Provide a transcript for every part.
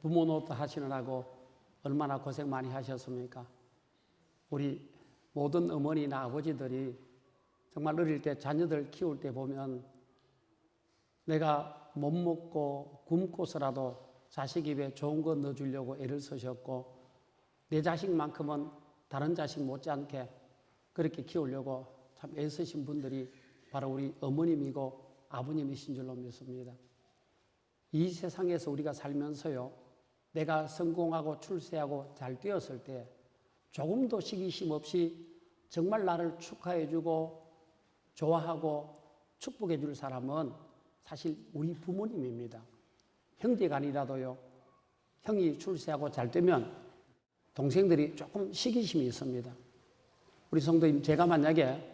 부모 노릇 하시느라고 얼마나 고생 많이 하셨습니까? 우리 모든 어머니나 아버지들이 정말 어릴 때 자녀들 키울 때 보면 내가 못 먹고 굶고서라도 자식 입에 좋은 거 넣어주려고 애를 쓰셨고 내 자식만큼은 다른 자식 못지않게 그렇게 키우려고 참 애쓰신 분들이 바로 우리 어머님이고 아버님이신 줄로 믿습니다. 이 세상에서 우리가 살면서요, 내가 성공하고 출세하고 잘 되었을 때 조금도 시기심 없이 정말 나를 축하해주고 좋아하고 축복해줄 사람은 사실 우리 부모님입니다. 형제가 아니라도요, 형이 출세하고 잘 되면 동생들이 조금 시기심이 있습니다. 우리 성도님, 제가 만약에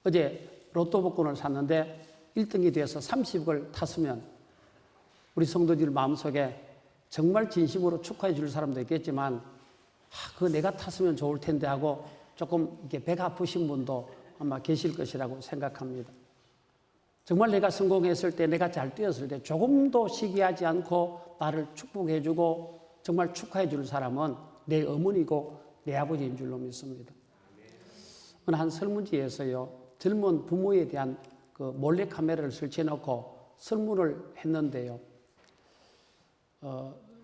어제 로또 복권을 샀는데 1등이 돼서 30억을 탔으면 우리 성도들 마음속에 정말 진심으로 축하해 줄 사람도 있겠지만 그거 내가 탔으면 좋을 텐데 하고 조금 이렇게 배가 아프신 분도 아마 계실 것이라고 생각합니다. 정말 내가 성공했을 때, 내가 잘 되었을 때 조금도 시기하지 않고 나를 축복해 주고 정말 축하해 줄 사람은 내 어머니고 내 아버지인 줄로 믿습니다. 어느 한 설문지에서요, 젊은 부모에 대한 그 몰래카메라를 설치해 놓고 설문을 했는데요.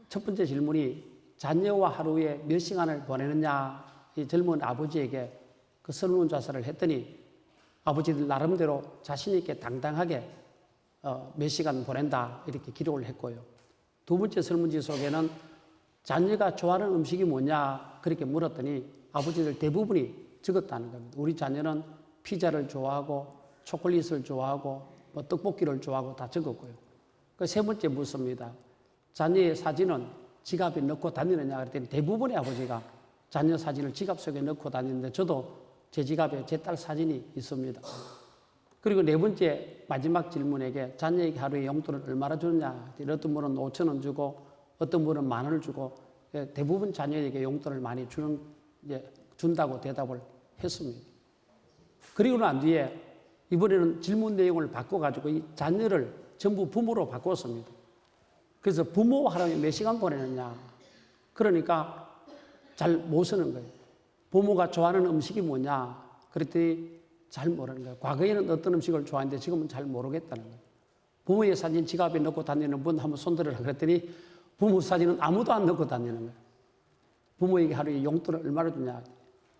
첫 번째 질문이 자녀와 하루에 몇 시간을 보내느냐, 이 젊은 아버지에게 그 설문조사를 했더니 아버지들 나름대로 자신있게 당당하게 몇 시간 보낸다 이렇게 기록을 했고요. 두 번째 설문지 속에는 자녀가 좋아하는 음식이 뭐냐 그렇게 물었더니 아버지들 대부분이 적었다는 겁니다. 우리 자녀는 피자를 좋아하고 초콜릿을 좋아하고 뭐 떡볶이를 좋아하고 다 적었고요. 그 세 번째 묻습니다. 자녀의 사진은 지갑에 넣고 다니느냐 그랬더니 대부분의 아버지가 자녀 사진을 지갑 속에 넣고 다니는데 저도 제 지갑에 제 딸 사진이 있습니다. 그리고 네 번째 마지막 질문에게 자녀에게 하루에 용돈을 얼마나 주느냐, 어떤 분은 5,000원 주고 어떤 분은 10,000원을 주고 대부분 자녀에게 용돈을 많이 준다고 대답을 했습니다. 그리고 난 뒤에 이번에는 질문 내용을 바꿔가지고 이 자녀를 전부 부모로 바꿨습니다. 그래서 부모와 하루에 몇 시간 보내느냐. 그러니까 잘 못 쓰는 거예요. 부모가 좋아하는 음식이 뭐냐. 그랬더니 잘 모르는 거예요. 과거에는 어떤 음식을 좋아했는데 지금은 잘 모르겠다는 거예요. 부모의 사진 지갑에 넣고 다니는 분 한번 손들으라 그랬더니 부모 사진은 아무도 안 넣고 다니는 거예요. 부모에게 하루에 용돈을 얼마나 주냐.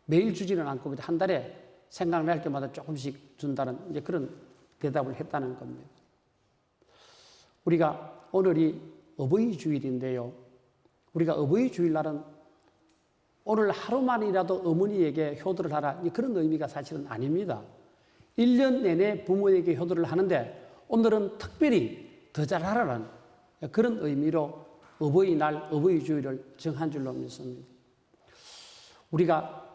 매일 주지는 않고 한 달에 생각날 때마다 조금씩 준다는 이제 그런 대답을 했다는 겁니다. 우리가 오늘이 어버이 주일인데요. 우리가 어버이 주일날은 오늘 하루만이라도 어머니에게 효도를 하라 그런 의미가 사실은 아닙니다. 1년 내내 부모에게 효도를 하는데 오늘은 특별히 더 잘하라는 그런 의미로 어버이날, 어버이 주일을 정한 줄로 믿습니다. 우리가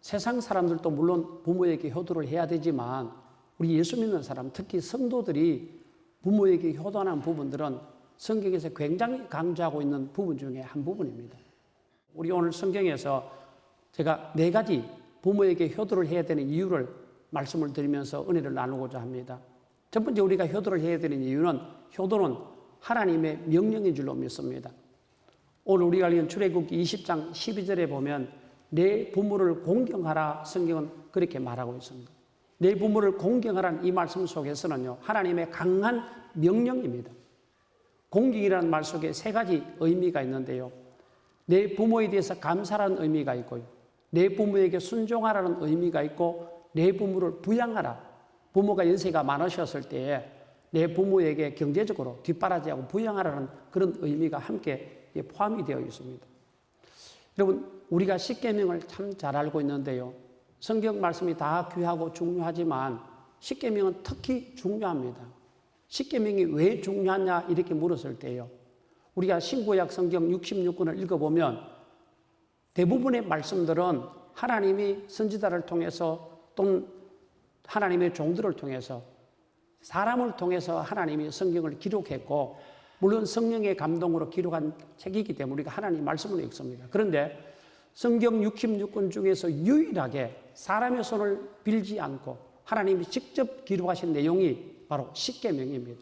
세상 사람들도 물론 부모에게 효도를 해야 되지만 우리 예수 믿는 사람, 특히 성도들이 부모에게 효도하는 부분들은 성경에서 굉장히 강조하고 있는 부분 중에 한 부분입니다. 우리 오늘 성경에서 제가 4가지 부모에게 효도를 해야 되는 이유를 말씀을 드리면서 은혜를 나누고자 합니다. 첫 번째 우리가 효도를 해야 되는 이유는 효도는 하나님의 명령인 줄로 믿습니다. 오늘 우리가 읽은 출애굽기 20장 12절에 보면 내 부모를 공경하라 성경은 그렇게 말하고 있습니다. 내 부모를 공경하라는 이 말씀 속에서는요, 하나님의 강한 명령입니다. 공경이라는 말 속에 3가지 의미가 있는데요. 내 부모에 대해서 감사라는 의미가 있고요. 내 부모에게 순종하라는 의미가 있고 내 부모를 부양하라. 부모가 연세가 많으셨을 때에 내 부모에게 경제적으로 뒷바라지하고 부양하라는 그런 의미가 함께 포함이 되어 있습니다. 여러분, 우리가 십계명을 참 잘 알고 있는데요. 성경 말씀이 다 귀하고 중요하지만 십계명은 특히 중요합니다. 십계명이 왜 중요하냐 이렇게 물었을 때요. 우리가 신구약 성경 66권을 읽어보면 대부분의 말씀들은 하나님이 선지자를 통해서 또는 하나님의 종들을 통해서 사람을 통해서 하나님이 성경을 기록했고 물론 성령의 감동으로 기록한 책이기 때문에 우리가 하나님 말씀을 읽습니다. 그런데 성경 66권 중에서 유일하게 사람의 손을 빌지 않고 하나님이 직접 기록하신 내용이 바로 십계명입니다.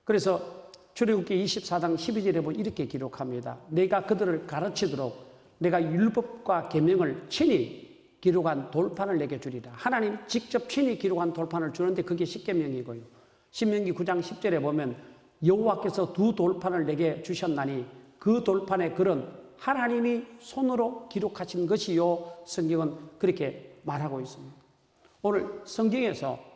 그래서 출애굽기 24장 12절에 보면 이렇게 기록합니다. 내가 그들을 가르치도록 내가 율법과 계명을 친히 기록한 돌판을 내게 주리라. 하나님 직접 친히 기록한 돌판을 주는데 그게 십계명이고요. 신명기 9장 10절에 보면 여호와께서 두 돌판을 내게 주셨나니 그 돌판의 글은 하나님이 손으로 기록하신 것이요. 성경은 그렇게 말하고 있습니다. 오늘 성경에서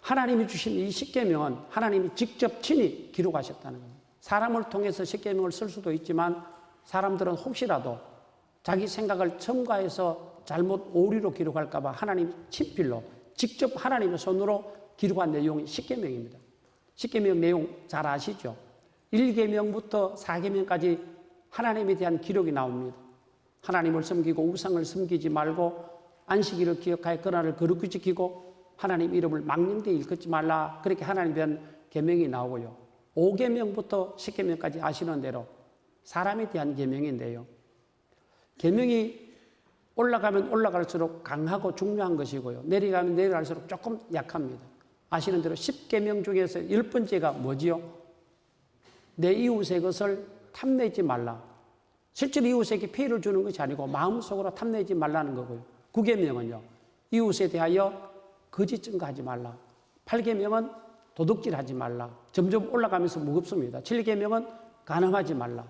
하나님이 주신 이 십계명은 하나님이 직접 친히 기록하셨다는 겁니다. 사람을 통해서 십계명을 쓸 수도 있지만 사람들은 혹시라도 자기 생각을 첨가해서 잘못 오류로 기록할까 봐 하나님 친필로 직접 하나님의 손으로 기록한 내용이 십계명입니다. 십계명 내용 잘 아시죠? 1계명부터 4계명까지 하나님에 대한 기록이 나옵니다. 하나님을 섬기고 우상을 섬기지 말고 안식일을 기억하여 그날을 거룩히 지키고 하나님 이름을 망령되이 일컫지 말라. 그렇게 하나님에 대한 계명이 나오고요. 5계명부터 10계명까지 아시는 대로 사람에 대한 계명인데요. 계명이 올라가면 올라갈수록 강하고 중요한 것이고요. 내려가면 내려갈수록 조금 약합니다. 아시는 대로 10계명 중에서 10번째가 뭐지요? 내 이웃의 것을 탐내지 말라. 실제로 이웃에게 피해를 주는 것이 아니고 마음속으로 탐내지 말라는 거고요. 9계명은요. 이웃에 대하여 거짓 증거하지 말라. 8계명은 도둑질하지 말라. 점점 올라가면서 무겁습니다. 7계명은 간음하지 말라.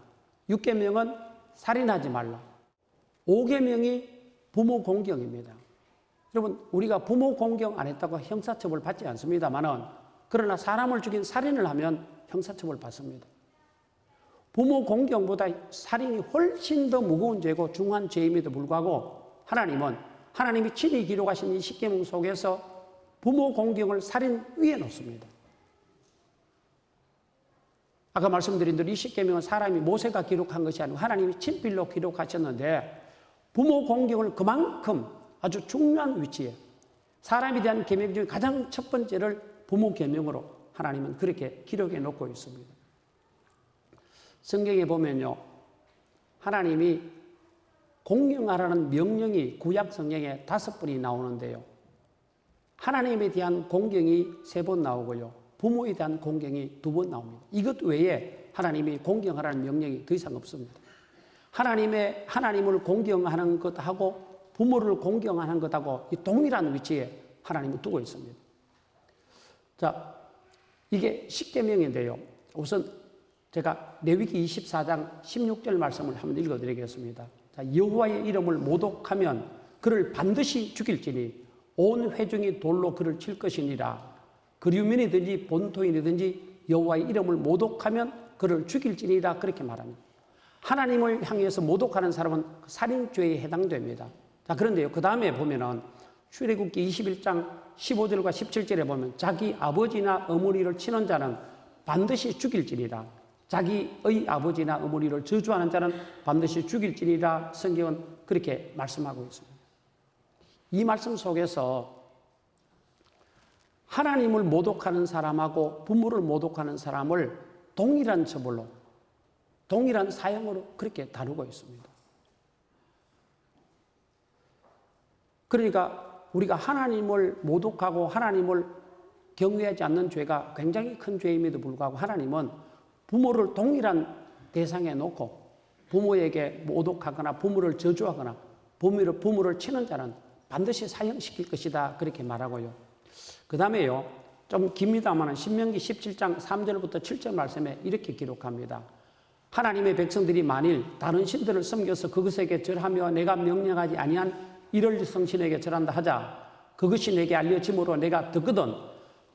6계명은 살인하지 말라. 5계명이 부모 공경입니다. 여러분 우리가 부모 공경 안 했다고 형사처벌 받지 않습니다만은 그러나 사람을 죽인 살인을 하면 형사처벌 받습니다. 부모 공경보다 살인이 훨씬 더 무거운 죄고 중한 죄임에도 불구하고 하나님은 하나님이 친히 기록하신 이 십계명 속에서 부모 공경을 살인 위에 놓습니다. 아까 말씀드린 대로 이 십계명은 사람이 모세가 기록한 것이 아니고 하나님이 친필로 기록하셨는데 부모 공경을 그만큼 아주 중요한 위치에 사람에 대한 계명 중에 가장 첫 번째를 부모 계명으로 하나님은 그렇게 기록해 놓고 있습니다. 성경에 보면요. 하나님이 공경하라는 명령이 구약 성경에 5번이 나오는데요. 하나님에 대한 공경이 3번 나오고요. 부모에 대한 공경이 2번 나옵니다. 이것 외에 하나님이 공경하라는 명령이 더 이상 없습니다. 하나님을 공경하는 것하고 부모를 공경하는 것하고 이 동일한 위치에 하나님을 두고 있습니다. 자, 이게 십계명인데요. 우선 제가 레위기 24장 16절 말씀을 한번 읽어드리겠습니다. 자, 여호와의 이름을 모독하면 그를 반드시 죽일지니 온 회중이 돌로 그를 칠 것이니라. 그리움인이든지 본토인이든지 여호와의 이름을 모독하면 그를 죽일지니라. 그렇게 말합니다. 하나님을 향해서 모독하는 사람은 살인죄에 해당됩니다. 자, 그런데요. 그 다음에 보면은 출애굽기 21장 15절과 17절에 보면 자기 아버지나 어머니를 치는 자는 반드시 죽일지니라. 자기의 아버지나 어머니를 저주하는 자는 반드시 죽일지니라. 성경은 그렇게 말씀하고 있습니다. 이 말씀 속에서 하나님을 모독하는 사람하고 부모를 모독하는 사람을 동일한 처벌로 동일한 사형으로 그렇게 다루고 있습니다. 그러니까 우리가 하나님을 모독하고 하나님을 경외하지 않는 죄가 굉장히 큰 죄임에도 불구하고 하나님은 부모를 동일한 대상에 놓고 부모에게 모독하거나 부모를 저주하거나 부모를 치는 자는 반드시 사형시킬 것이다. 그렇게 말하고요. 그 다음에요. 좀 깁니다만 신명기 17장 3절부터 7절 말씀에 이렇게 기록합니다. 하나님의 백성들이 만일 다른 신들을 섬겨서 그것에게 절하며 내가 명령하지 아니한 이를 성신에게 절한다 하자. 그것이 내게 알려짐으로 내가 듣거든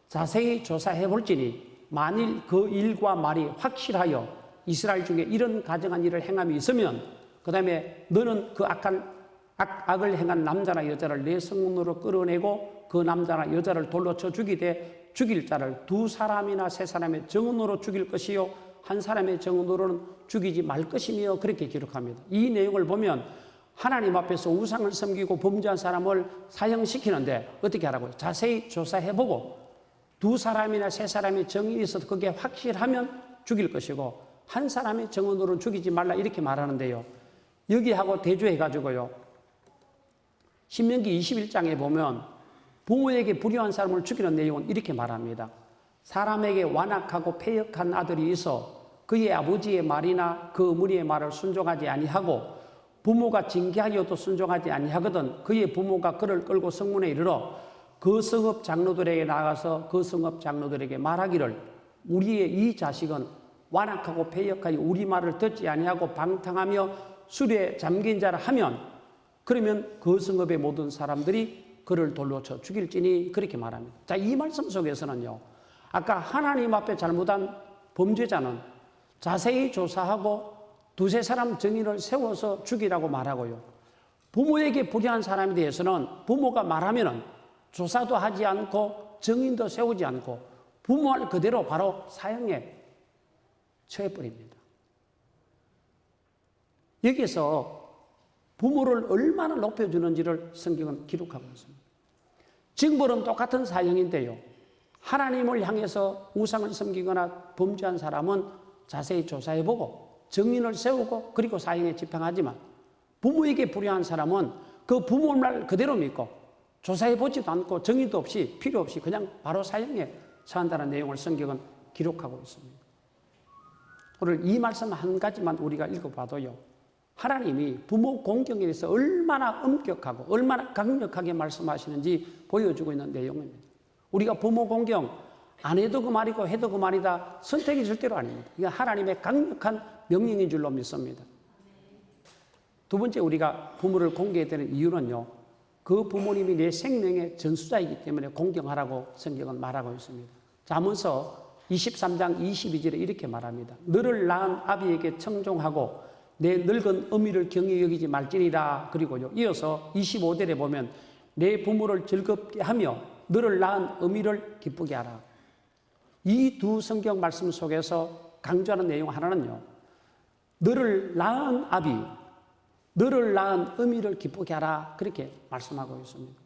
자세히 조사해 볼지니 만일 그 일과 말이 확실하여 이스라엘 중에 이런 가증한 일을 행함이 있으면 그 다음에 너는 그 악을 행한 남자나 여자를 내 성문으로 끌어내고 그 남자나 여자를 돌로 쳐 죽이되 죽일 자를 2사람이나 3사람의 정언으로 죽일 것이요 한 사람의 정언으로는 죽이지 말 것이며 그렇게 기록합니다. 이 내용을 보면 하나님 앞에서 우상을 섬기고 범죄한 사람을 사형시키는데 어떻게 하라고요? 자세히 조사해보고 2사람이나 3사람의 정인이 있어서 그게 확실하면 죽일 것이고 한 사람의 정언으로는 죽이지 말라 이렇게 말하는데요. 여기하고 대조해가지고요. 신명기 21장에 보면 부모에게 불효한 사람을 죽이는 내용은 이렇게 말합니다. 사람에게 완악하고 패역한 아들이 있어 그의 아버지의 말이나 그 어머니의 말을 순종하지 아니하고 부모가 징계하여도 순종하지 아니하거든 그의 부모가 그를 끌고 성문에 이르러 그 성읍 장로들에게 나가서 그 성읍 장로들에게 말하기를 우리의 이 자식은 완악하고 패역하여 우리 말을 듣지 아니하고 방탕하며 술에 잠긴 자라 하면 그러면 그 성읍의 모든 사람들이 그를 돌로 쳐 죽일지니 그렇게 말합니다. 자, 이 말씀 속에서는요. 아까 하나님 앞에 잘못한 범죄자는 자세히 조사하고 두세 사람 증인을 세워서 죽이라고 말하고요. 부모에게 불의한 사람에 대해서는 부모가 말하면은 조사도 하지 않고 증인도 세우지 않고 부모 말 그대로 바로 사형에 처해버립니다. 여기서 부모를 얼마나 높여주는지를 성경은 기록하고 있습니다. 징벌은 똑같은 사형인데요. 하나님을 향해서 우상을 섬기거나 범죄한 사람은 자세히 조사해보고 증인을 세우고 그리고 사형에 집행하지만 부모에게 불의한 사람은 그 부모 말 그대로 믿고 조사해보지도 않고 증인도 없이 필요 없이 그냥 바로 사형에 처한다는 내용을 성경은 기록하고 있습니다. 오늘 이 말씀 한 가지만 우리가 읽어봐도요. 하나님이 부모 공경에 대해서 얼마나 엄격하고 얼마나 강력하게 말씀하시는지 보여주고 있는 내용입니다. 우리가 부모 공경 안 해도 그 말이고 해도 그 말이다 선택이 절대로 아닙니다. 이건 하나님의 강력한 명령인 줄로 믿습니다. 두 번째 우리가 부모를 공경해야 되는 이유는요. 그 부모님이 내 생명의 전수자이기 때문에 공경하라고 성경은 말하고 있습니다. 잠언서 23장 22절에 이렇게 말합니다. 너를 낳은 아비에게 청종하고 내 늙은 어미를 경히 여기지 말지니라. 그리고요. 이어서 25절에 보면 내 부모를 즐겁게 하며 너를 낳은 어미를 기쁘게 하라. 이 두 성경 말씀 속에서 강조하는 내용 하나는요. 너를 낳은 아비, 너를 낳은 어미를 기쁘게 하라. 그렇게 말씀하고 있습니다.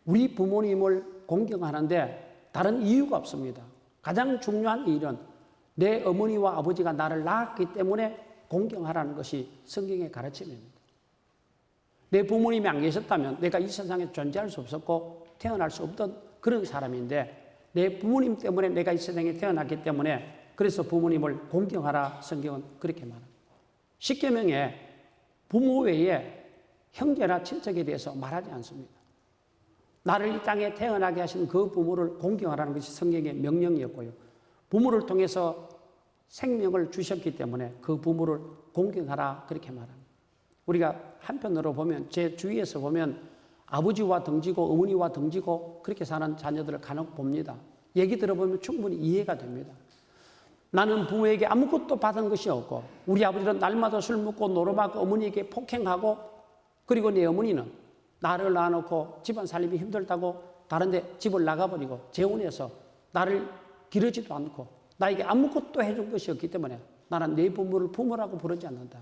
우리 부모님을 공경하는데 다른 이유가 없습니다. 가장 중요한 일은 내 어머니와 아버지가 나를 낳았기 때문에 공경하라는 것이 성경의 가르침입니다. 내 부모님이 안 계셨다면 내가 이 세상에 존재할 수 없었고 태어날 수 없던 그런 사람인데 내 부모님 때문에 내가 이 세상에 태어났기 때문에 그래서 부모님을 공경하라 성경은 그렇게 말합니다. 십계명에 부모 외에 형제나 친척에 대해서 말하지 않습니다. 나를 이 땅에 태어나게 하신 그 부모를 공경하라는 것이 성경의 명령이었고요. 부모를 통해서 생명을 주셨기 때문에 그 부모를 공경하라 그렇게 말합니다. 우리가 한편으로 보면 제 주위에서 보면 아버지와 등지고 어머니와 등지고 그렇게 사는 자녀들을 간혹 봅니다. 얘기 들어보면 충분히 이해가 됩니다. 나는 부모에게 아무것도 받은 것이 없고 우리 아버지는 날마다 술 먹고 노름하고 어머니에게 폭행하고 그리고 내 어머니는 나를 낳아놓고 집안 살림이 힘들다고 다른 데 집을 나가버리고 재혼해서 나를 기르지도 않고 나에게 아무것도 해준 것이 없기 때문에 나는 내 부모를 부모라고 부르지 않는다.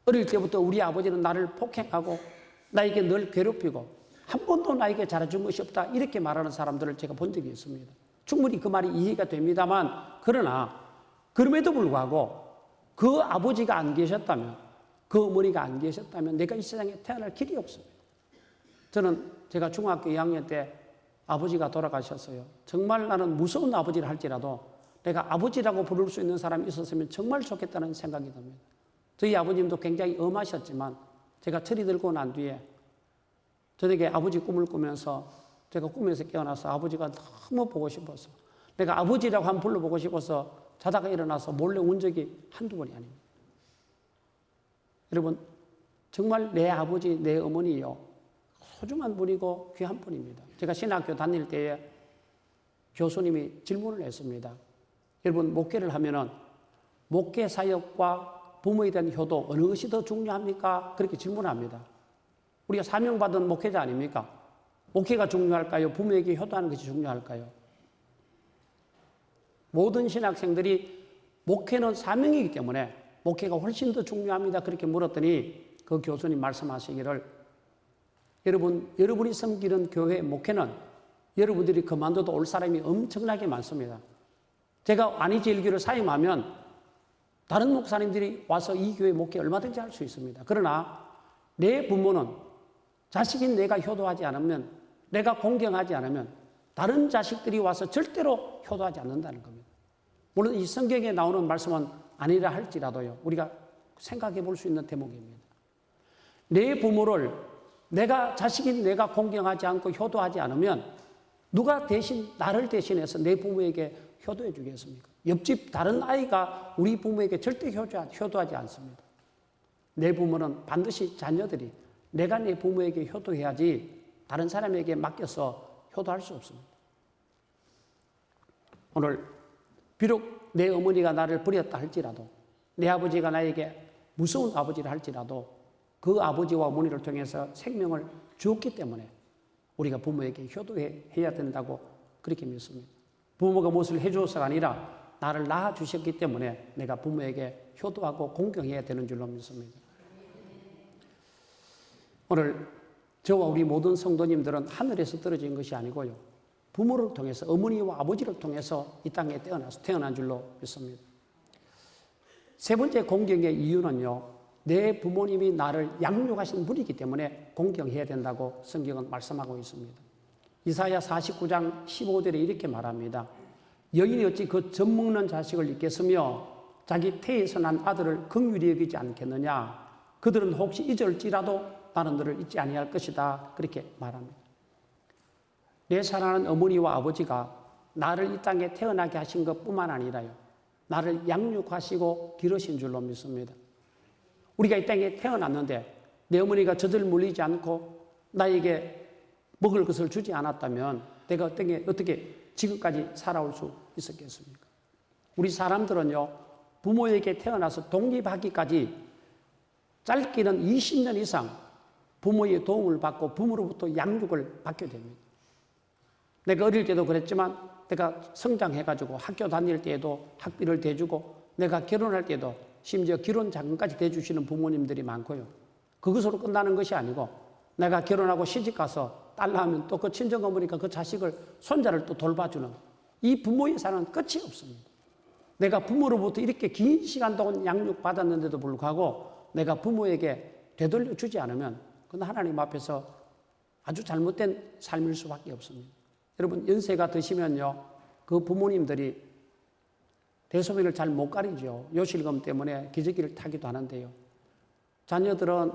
어릴 때부터 우리 아버지는 나를 폭행하고 나에게 늘 괴롭히고 한 번도 나에게 잘해준 것이 없다. 이렇게 말하는 사람들을 제가 본 적이 있습니다. 충분히 그 말이 이해가 됩니다만 그러나 그럼에도 불구하고 그 아버지가 안 계셨다면 그 어머니가 안 계셨다면 내가 이 세상에 태어날 길이 없습니다. 저는 제가 중학교 2학년 때 아버지가 돌아가셨어요. 정말 나는 무서운 아버지를 할지라도 내가 아버지라고 부를 수 있는 사람이 있었으면 정말 좋겠다는 생각이 듭니다. 저희 아버님도 굉장히 엄하셨지만 제가 철이 들고 난 뒤에 저에게 아버지 꿈을 꾸면서 제가 꿈에서 깨어나서 아버지가 너무 보고 싶어서 내가 아버지라고 한번 불러보고 싶어서 자다가 일어나서 몰래 운 적이 한두 번이 아닙니다. 여러분 정말 내 아버지 내 어머니요 소중한 분이고 귀한 분입니다. 제가 신학교 다닐 때에 교수님이 질문을 했습니다. 여러분 목회를 하면은 목회 사역과 부모에 대한 효도 어느 것이 더 중요합니까? 그렇게 질문합니다. 우리가 사명받은 목회자 아닙니까? 목회가 중요할까요? 부모에게 효도하는 것이 중요할까요? 모든 신학생들이 목회는 사명이기 때문에 목회가 훨씬 더 중요합니다. 그렇게 물었더니 그 교수님 말씀하시기를 여러분이 섬기는 교회 목회는 여러분들이 그만둬도 올 사람이 엄청나게 많습니다. 제가 안희제일교를 사임하면 다른 목사님들이 와서 이 교회 목회 얼마든지 할 수 있습니다. 그러나 내 부모는 자식인 내가 효도하지 않으면 내가 공경하지 않으면 다른 자식들이 와서 절대로 효도하지 않는다는 겁니다. 물론 이 성경에 나오는 말씀은 아니라 할지라도요, 우리가 생각해 볼 수 있는 대목입니다. 내 부모를 자식인 내가 공경하지 않고 효도하지 않으면 누가 나를 대신해서 내 부모에게 효도해 주겠습니까? 옆집 다른 아이가 우리 부모에게 절대 효도하지 않습니다. 내 부모는 반드시 자녀들이 내가 내 부모에게 효도해야지 다른 사람에게 맡겨서 효도할 수 없습니다. 오늘 비록 내 어머니가 나를 버렸다 할지라도, 내 아버지가 나에게 무서운 아버지를 할지라도 그 아버지와 어머니를 통해서 생명을 주었기 때문에 우리가 부모에게 효도해야 된다고 그렇게 믿습니다. 부모가 무엇을 해주어서가 아니라 나를 낳아주셨기 때문에 내가 부모에게 효도하고 공경해야 되는 줄로 믿습니다. 오늘 저와 우리 모든 성도님들은 하늘에서 떨어진 것이 아니고요, 부모를 통해서, 어머니와 아버지를 통해서 이 땅에 태어난 줄로 믿습니다. 세 번째 공경의 이유는요, 내 부모님이 나를 양육하신 분이기 때문에 공경해야 된다고 성경은 말씀하고 있습니다. 이사야 49장 15절에 이렇게 말합니다. 여인이 어찌 그 젖먹는 자식을 잊겠으며 자기 태에서 난 아들을 긍휼히 여기지 않겠느냐. 그들은 혹시 잊을지라도 나는 너를 잊지 아니할 것이다. 그렇게 말합니다. 내 사랑하는 어머니와 아버지가 나를 이 땅에 태어나게 하신 것뿐만 아니라요, 나를 양육하시고 기르신 줄로 믿습니다. 우리가 이 땅에 태어났는데 내 어머니가 젖을 물리지 않고 나에게 먹을 것을 주지 않았다면 내가 어떻게 지금까지 살아올 수 있었겠습니까? 우리 사람들은요, 부모에게 태어나서 독립하기까지 짧게는 20년 이상 부모의 도움을 받고 부모로부터 양육을 받게 됩니다. 내가 어릴 때도 그랬지만 내가 성장해가지고 학교 다닐 때에도 학비를 대주고, 내가 결혼할 때도 심지어 결혼 자금까지 대주시는 부모님들이 많고요. 그것으로 끝나는 것이 아니고 내가 결혼하고 시집가서 딸 낳으면 또 그 친정어머니가 그 자식을, 손자를 또 돌봐주는 이 부모의 사랑은 끝이 없습니다. 내가 부모로부터 이렇게 긴 시간 동안 양육받았는데도 불구하고 내가 부모에게 되돌려 주지 않으면 그건 하나님 앞에서 아주 잘못된 삶일 수밖에 없습니다. 여러분, 연세가 드시면요, 그 부모님들이 대소변을 잘 못 가리죠. 요실금 때문에 기저귀를 타기도 하는데요. 자녀들은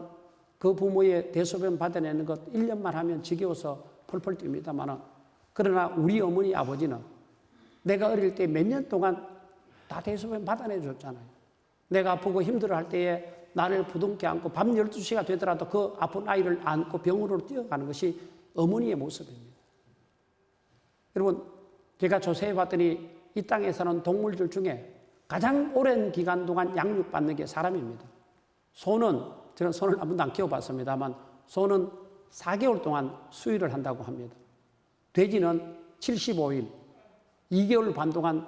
그 부모의 대소변 받아내는 것 1년만 하면 지겨워서 펄펄 뜁니다만, 그러나 우리 어머니 아버지는 내가 어릴 때 몇 년 동안 다 대소변 받아내 줬잖아요. 내가 아프고 힘들어할 때에 나를 부둥켜 안고 밤 12시가 되더라도 그 아픈 아이를 안고 병원으로 뛰어가는 것이 어머니의 모습입니다. 여러분, 제가 조사해 봤더니 이 땅에 사는 동물들 중에 가장 오랜 기간 동안 양육받는 게 사람입니다. 저는 소는 한 번도 안 키워봤습니다만 소는 4개월 동안 수유를 한다고 합니다. 돼지는 75일, 2개월 반 동안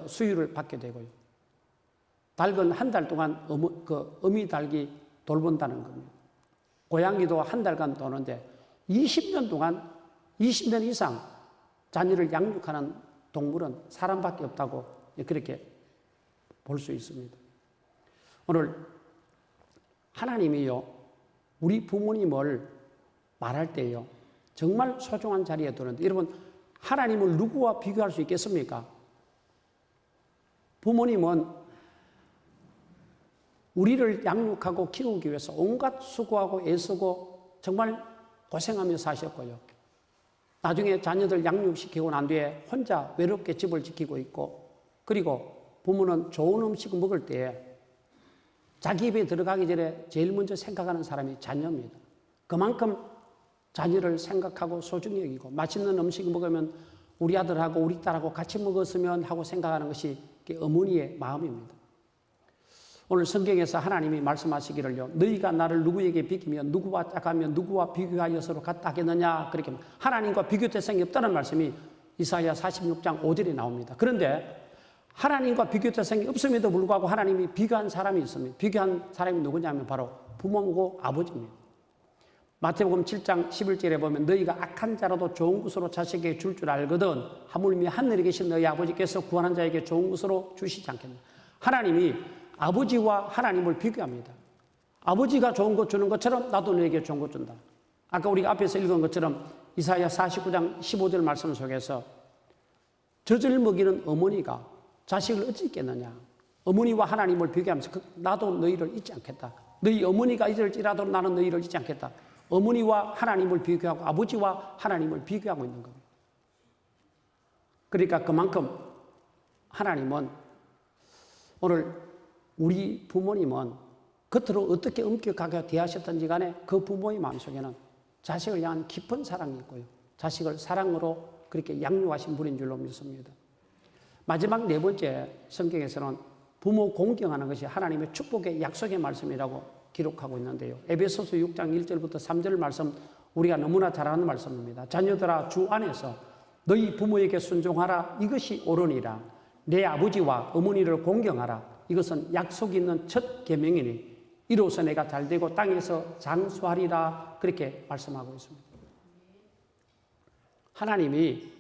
수유를 받게 되고요. 닭은 한 달 동안 어미 닭이 돌본다는 겁니다. 고양이도 한 달간 도는데 20년 이상 자녀를 양육하는 동물은 사람밖에 없다고 그렇게 볼 수 있습니다. 오늘 하나님이요, 우리 부모님을 말할 때요, 정말 소중한 자리에 두는데, 여러분, 하나님을 누구와 비교할 수 있겠습니까? 부모님은 우리를 양육하고 키우기 위해서 온갖 수고하고 애쓰고 정말 고생하며 사셨고요. 나중에 자녀들 양육시키고 난 뒤에 혼자 외롭게 집을 지키고 있고, 그리고 부모는 좋은 음식을 먹을 때에 자기 입에 들어가기 전에 제일 먼저 생각하는 사람이 자녀입니다. 그만큼 자녀를 생각하고 소중히 여기고, 맛있는 음식을 먹으면 우리 아들하고 우리 딸하고 같이 먹었으면 하고 생각하는 것이 어머니의 마음입니다. 오늘 성경에서 하나님이 말씀하시기를요, 너희가 나를 누구에게 비기며 누구와 짝하며 누구와 비교하여 서로 같다 하겠느냐, 그렇게 하나님과 비교 대상이 없다는 말씀이 이사야 46장 5절에 나옵니다. 그런데 하나님과 비교 대상이 없음에도 불구하고 하나님이 비교한 사람이 있습니다. 비교한 사람이 누구냐면 바로 부모고 아버지입니다. 마태복음 7장 11절에 보면 너희가 악한 자라도 좋은 것으로 자식에게 줄 알거든 하물며 하늘에 계신 너희 아버지께서 구하는 자에게 좋은 것으로 주시지 않겠나. 하나님이 아버지와 하나님을 비교합니다. 아버지가 좋은 것 주는 것처럼 나도 너에게 좋은 것 준다. 아까 우리가 앞에서 읽은 것처럼 이사야 49장 15절 말씀 속에서 젖을 먹이는 어머니가 자식을 어찌 있겠느냐. 어머니와 하나님을 비교하면서 나도 너희를 잊지 않겠다. 너희 어머니가 잊을지라도 나는 너희를 잊지 않겠다. 어머니와 하나님을 비교하고 아버지와 하나님을 비교하고 있는 겁니다. 그러니까 그만큼 하나님은 오늘 우리 부모님은 겉으로 어떻게 엄격하게 대하셨든지 간에 그 부모의 마음속에는 자식을 향한 깊은 사랑이 있고요. 자식을 사랑으로 그렇게 양육하신 분인 줄로 믿습니다. 마지막 네 번째, 성경에서는 부모 공경하는 것이 하나님의 축복의 약속의 말씀이라고 기록하고 있는데요. 에베소서 6장 1절부터 3절 말씀 우리가 너무나 잘 아는 말씀입니다. 자녀들아 주 안에서 너희 부모에게 순종하라. 이것이 옳으니라. 내 아버지와 어머니를 공경하라. 이것은 약속이 있는 첫 계명이니 이로써 내가 잘되고 땅에서 장수하리라. 그렇게 말씀하고 있습니다. 하나님이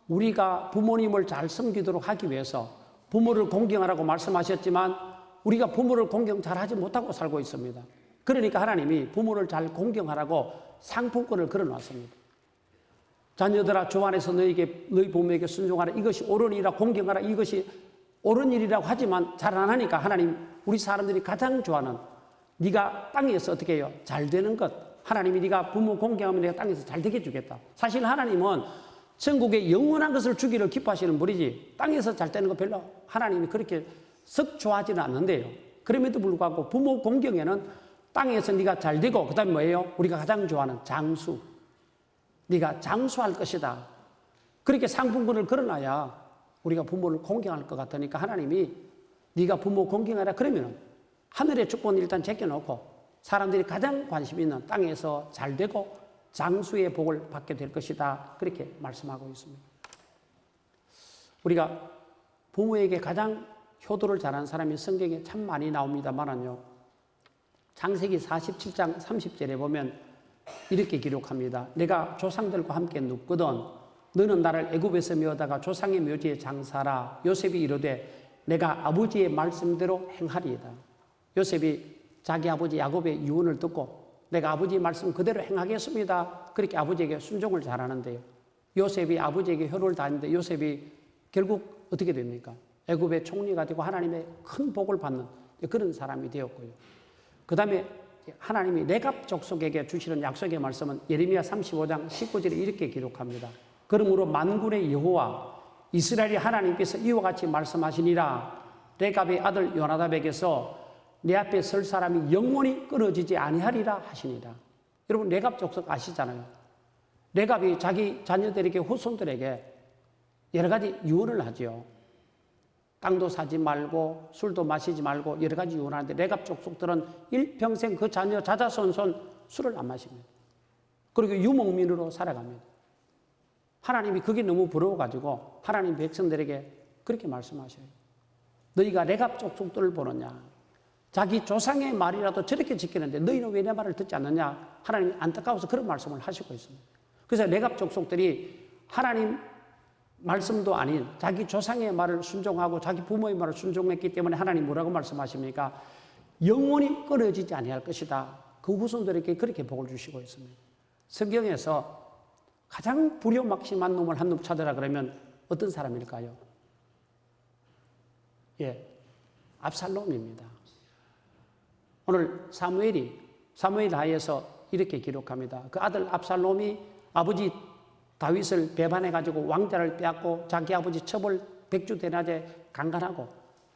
우리가 부모님을 잘 섬기도록 하기 위해서 부모를 공경하라고 말씀하셨지만 우리가 부모를 공경 잘하지 못하고 살고 있습니다. 그러니까 하나님이 부모를 잘 공경하라고 상품권을 걸어놨습니다. 자녀들아 주 안에서 너희 부모에게 순종하라. 이것이 옳으니라. 공경하라. 이것이 옳은 일이라고 하지만 잘 안 하니까 하나님 우리 사람들이 가장 좋아하는 네가 땅에서 어떻게 해요? 잘 되는 것. 하나님이 네가 부모 공경하면 내가 땅에서 잘 되게 주겠다. 사실 하나님은 천국에 영원한 것을 주기를 기뻐하시는 분이지 땅에서 잘 되는 거 별로 하나님이 그렇게 썩 좋아하지는 않는데요. 그럼에도 불구하고 부모 공경에는 땅에서 네가 잘 되고 그 다음에 뭐예요? 우리가 가장 좋아하는 장수. 네가 장수할 것이다. 그렇게 상품권을 걸어놔야 우리가 부모를 공경할 것 같으니까 하나님이 네가 부모 공경하라 그러면 하늘의 축복은 일단 제껴놓고 사람들이 가장 관심 있는 땅에서 잘 되고 장수의 복을 받게 될 것이다. 그렇게 말씀하고 있습니다. 우리가 부모에게 가장 효도를 잘하는 사람이 성경에 참 많이 나옵니다만은요. 창세기 47장 30절에 보면 이렇게 기록합니다. 내가 조상들과 함께 눕거든 너는 나를 애굽에서 메어다가 조상의 묘지에 장사하라. 요셉이 이르되 내가 아버지의 말씀대로 행하리이다. 요셉이 자기 아버지 야곱의 유언을 듣고 내가 아버지의 말씀 그대로 행하겠습니다. 그렇게 아버지에게 순종을 잘하는데요. 요셉이 아버지에게 효를 다했는데 요셉이 결국 어떻게 됩니까? 애굽의 총리가 되고 하나님의 큰 복을 받는 그런 사람이 되었고요. 그 다음에 하나님이 레갑 족속에게 주시는 약속의 말씀은 예레미야 35장 19절에 이렇게 기록합니다. 그러므로 만군의 여호와 이스라엘의 하나님께서 이와 같이 말씀하시니라. 레갑의 아들 요나답에게서 내 앞에 설 사람이 영원히 끊어지지 아니하리라 하시니라. 여러분 레갑 족속 아시잖아요. 레갑이 자기 자녀들에게 후손들에게 여러 가지 유언을 하죠. 땅도 사지 말고 술도 마시지 말고 여러 가지 유언하는데 레갑 족속들은 일평생 그 자녀 자자손손 술을 안 마십니다. 그리고 유목민으로 살아갑니다. 하나님이 그게 너무 부러워가지고 하나님 백성들에게 그렇게 말씀하셔요. 너희가 레갑 족속들을 보느냐. 자기 조상의 말이라도 저렇게 지키는데 너희는 왜 내 말을 듣지 않느냐. 하나님이 안타까워서 그런 말씀을 하시고 있습니다. 그래서 레갑 족속들이 하나님 말씀도 아닌 자기 조상의 말을 순종하고 자기 부모의 말을 순종했기 때문에 하나님 뭐라고 말씀하십니까? 영원히 끊어지지 아니할 것이다. 그 후손들에게 그렇게 복을 주시고 있습니다. 성경에서 가장 불효막심한 놈을 한 놈 찾으라 그러면 어떤 사람일까요? 예, 압살롬입니다. 오늘 사무엘 하에서 이렇게 기록합니다. 그 아들 압살롬이 아버지 다윗을 배반해가지고 왕자를 빼앗고 자기 아버지 첩을 백주대낮에 강간하고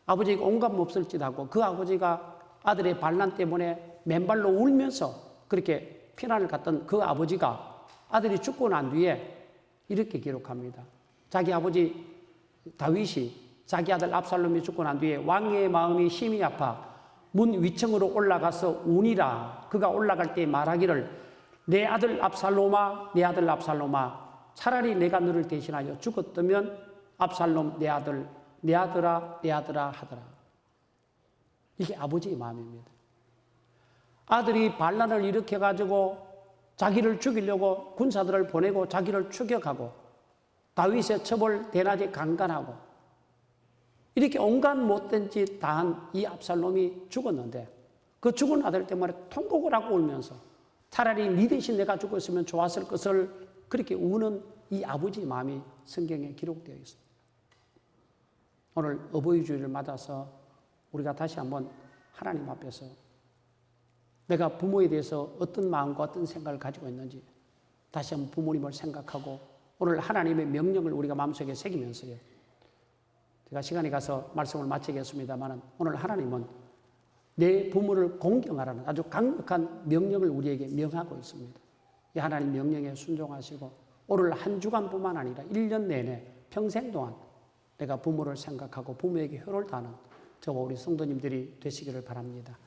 아버지가 온갖 몹쓸 짓하고 그 아버지가 아들의 반란 때문에 맨발로 울면서 그렇게 피난을 갔던 그 아버지가 아들이 죽고 난 뒤에 이렇게 기록합니다. 자기 아버지 다윗이 자기 아들 압살롬이 죽고 난 뒤에 왕의 마음이 심히 아파 문 위층으로 올라가서 우니라. 그가 올라갈 때 말하기를 내 아들 압살롬아 내 아들 압살롬아 차라리 내가 너를 대신하여 죽었다면 압살롬 내 아들 내 아들아 내 아들아 하더라. 이게 아버지의 마음입니다. 아들이 반란을 일으켜가지고 자기를 죽이려고 군사들을 보내고 자기를 추격하고 다윗의 첩을 대낮에 강간하고 이렇게 온갖 못된 짓 다한 이 압살롬이 죽었는데 그 죽은 아들 때문에 통곡을 하고 울면서 차라리 네 대신 내가 죽었으면 좋았을 것을 그렇게 우는 이 아버지의 마음이 성경에 기록되어 있습니다. 오늘 어버이 주일을 맞아서 우리가 다시 한번 하나님 앞에서 내가 부모에 대해서 어떤 마음과 어떤 생각을 가지고 있는지 다시 한번 부모님을 생각하고 오늘 하나님의 명령을 우리가 마음속에 새기면서요. 제가 시간이 가서 말씀을 마치겠습니다만 오늘 하나님은 내 부모를 공경하라는 아주 강력한 명령을 우리에게 명하고 있습니다. 이 하나님 명령에 순종하시고 오늘 한 주간뿐만 아니라 1년 내내 평생 동안 내가 부모를 생각하고 부모에게 효를 다하는 저와 우리 성도님들이 되시기를 바랍니다.